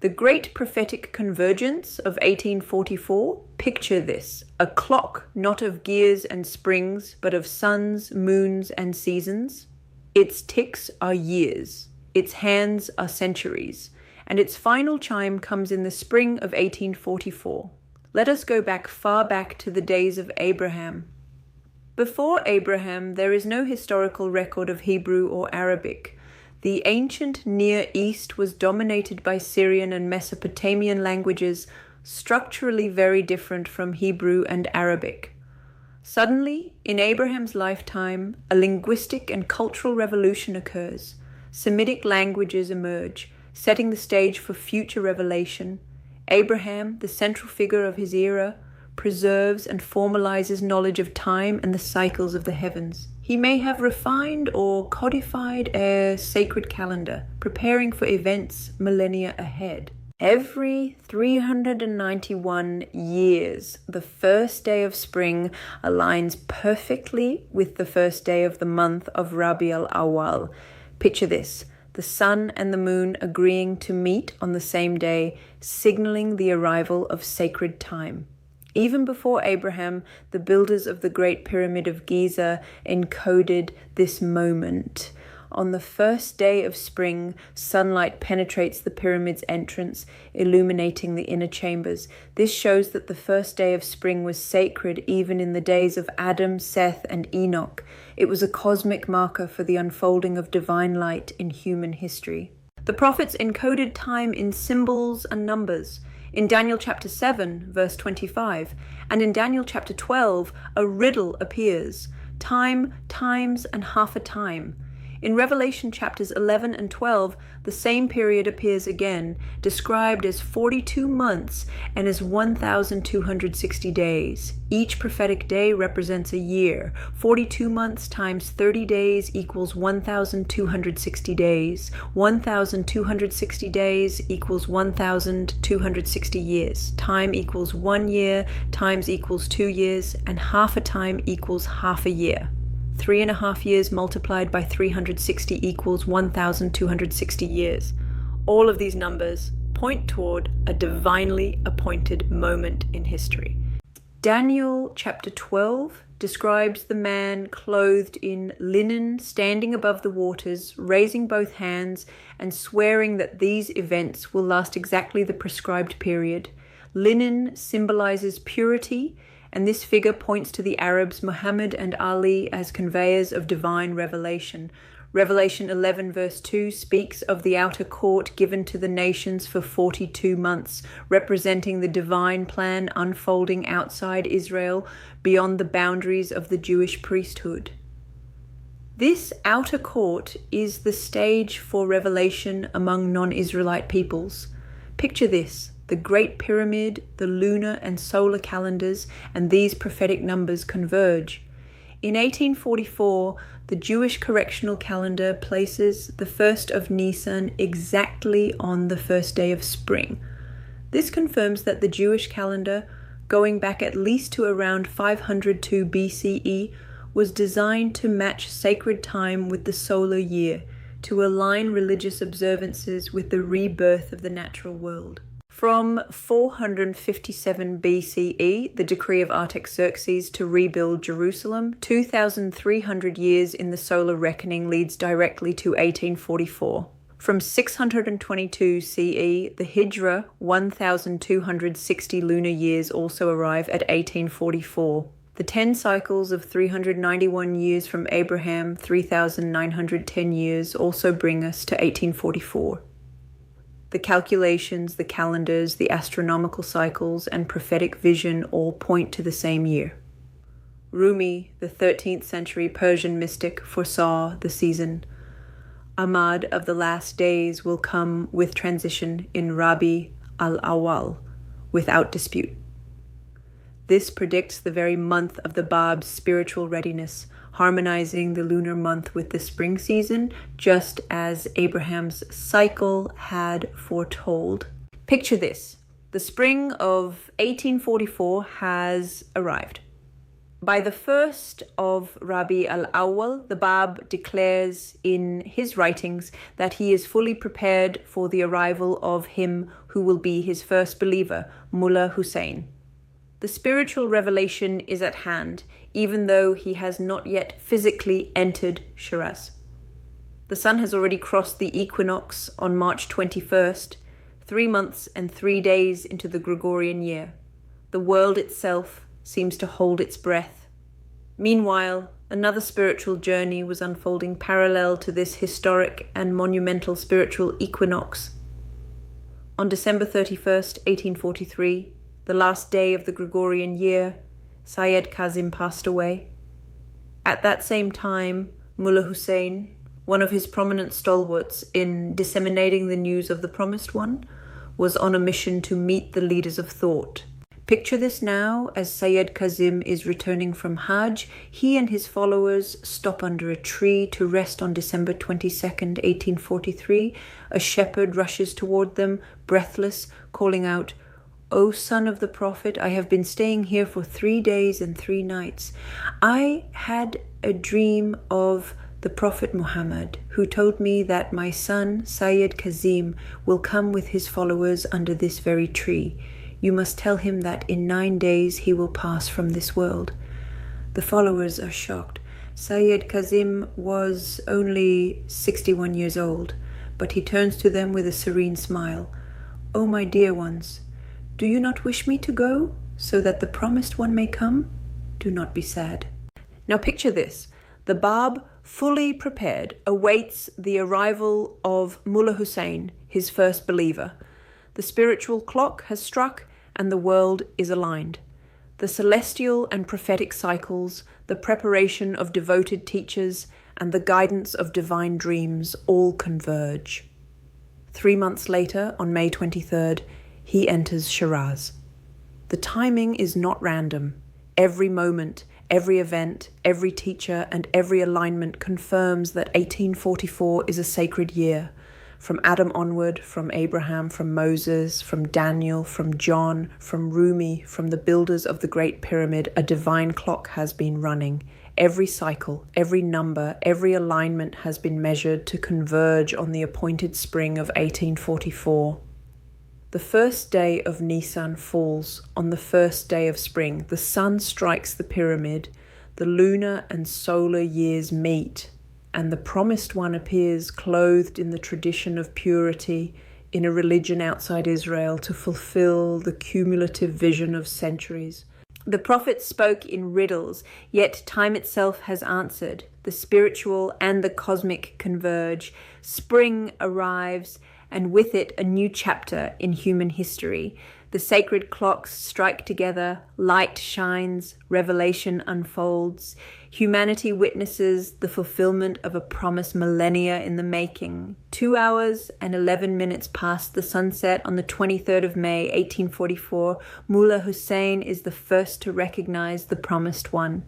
The great prophetic convergence of 1844, picture this, a clock not of gears and springs, but of suns, moons, and seasons. Its ticks are years, its hands are centuries, and its final chime comes in the spring of 1844. Let us go far back to the days of Abraham. Before Abraham, there is no historical record of Hebrew or Arabic. The ancient Near East was dominated by Syrian and Mesopotamian languages, structurally very different from Hebrew and Arabic. Suddenly, in Abraham's lifetime, a linguistic and cultural revolution occurs. Semitic languages emerge, setting the stage for future revelation. Abraham, the central figure of his era, preserves and formalizes knowledge of time and the cycles of the heavens. He may have refined or codified a sacred calendar, preparing for events millennia ahead. Every 391 years, the first day of spring aligns perfectly with the first day of the month of Rabi al-Awwal. Picture this, the sun and the moon agreeing to meet on the same day, signaling the arrival of sacred time. Even before Abraham, the builders of the Great Pyramid of Giza encoded this moment. On the first day of spring, sunlight penetrates the pyramid's entrance, illuminating the inner chambers. This shows that the first day of spring was sacred even in the days of Adam, Seth, and Enoch. It was a cosmic marker for the unfolding of divine light in human history. The prophets encoded time in symbols and numbers. In Daniel chapter 7, verse 25, and in Daniel chapter 12, a riddle appears, time, times, and half a time. In Revelation chapters 11 and 12, the same period appears again, described as 42 months and as 1,260 days. Each prophetic day represents a year. 42 months times 30 days equals 1,260 days. 1,260 days equals 1,260 years. Time equals 1 year, times equals 2 years, and half a time equals half a year. 3.5 years multiplied by 360 equals 1,260 years. All of these numbers point toward a divinely appointed moment in history. Daniel chapter 12 describes the man clothed in linen, standing above the waters, raising both hands, and swearing that these events will last exactly the prescribed period. Linen symbolizes purity, and this figure points to the Arabs Muhammad and Ali as conveyors of divine revelation. Revelation 11 verse 2 speaks of the outer court given to the nations for 42 months, representing the divine plan unfolding outside Israel beyond the boundaries of the Jewish priesthood. This outer court is the stage for revelation among non-Israelite peoples. Picture this. The Great Pyramid, the lunar and solar calendars, and these prophetic numbers converge. In 1844, the Jewish correctional calendar places the 1st of Nisan exactly on the first day of spring. This confirms that the Jewish calendar, going back at least to around 502 BCE, was designed to match sacred time with the solar year, to align religious observances with the rebirth of the natural world. From 457 BCE, the decree of Artaxerxes to rebuild Jerusalem, 2,300 years in the solar reckoning leads directly to 1844. From 622 CE, the Hijra, 1,260 lunar years, also arrive at 1844. The 10 cycles of 391 years from Abraham, 3,910 years, also bring us to 1844. The calculations, the calendars, the astronomical cycles, and prophetic vision all point to the same year. Rumi, the 13th century Persian mystic, foresaw the season. Ahmad of the last days will come with transition in Rabi al-Awwal, without dispute. This predicts the very month of the Bab's spiritual readiness, harmonizing the lunar month with the spring season, just as Abraham's cycle had foretold. Picture this. The spring of 1844 has arrived. By the 1st of Rabi al-Awwal, the Bab declares in his writings that he is fully prepared for the arrival of him who will be his first believer, Mullah Hussein. The spiritual revelation is at hand, even though he has not yet physically entered Shiraz. The sun has already crossed the equinox on March 21st, 3 months and 3 days into the Gregorian year. The world itself seems to hold its breath. Meanwhile, another spiritual journey was unfolding parallel to this historic and monumental spiritual equinox. On December 31st, 1843, the last day of the Gregorian year, Syed Kazim passed away. At that same time, Mullah Hussein, one of his prominent stalwarts in disseminating the news of the Promised One, was on a mission to meet the leaders of thought. Picture this now as Syed Kazim is returning from Hajj. He and his followers stop under a tree to rest on December 22nd, 1843. A shepherd rushes toward them, breathless, calling out, "O son of the Prophet, I have been staying here for 3 days and 3 nights. I had a dream of the Prophet Muhammad, who told me that my son, Syed Kazim, will come with his followers under this very tree. You must tell him that in 9 days he will pass from this world." The followers are shocked. Syed Kazim was only 61 years old, but he turns to them with a serene smile. "O my dear ones, do you not wish me to go, so that the Promised One may come? Do not be sad." Now picture this. The Bab, fully prepared, awaits the arrival of Mullah Hussein, his first believer. The spiritual clock has struck and the world is aligned. The celestial and prophetic cycles, the preparation of devoted teachers, and the guidance of divine dreams all converge. 3 months later, on May 23rd, he enters Shiraz. The timing is not random. Every moment, every event, every teacher, and every alignment confirms that 1844 is a sacred year. From Adam onward, from Abraham, from Moses, from Daniel, from John, from Rumi, from the builders of the Great Pyramid, a divine clock has been running. Every cycle, every number, every alignment has been measured to converge on the appointed spring of 1844. The first day of Nisan falls on the first day of spring. The sun strikes the pyramid, the lunar and solar years meet, and the Promised One appears clothed in the tradition of purity in a religion outside Israel to fulfill the cumulative vision of centuries. The prophet spoke in riddles, yet time itself has answered. The spiritual and the cosmic converge. Spring arrives, and with it a new chapter in human history. The sacred clocks strike together, light shines, revelation unfolds. Humanity witnesses the fulfillment of a promise millennia in the making. 2 hours and 11 minutes past the sunset on the 23rd of May, 1844, Mullah Hussein is the first to recognize the Promised One.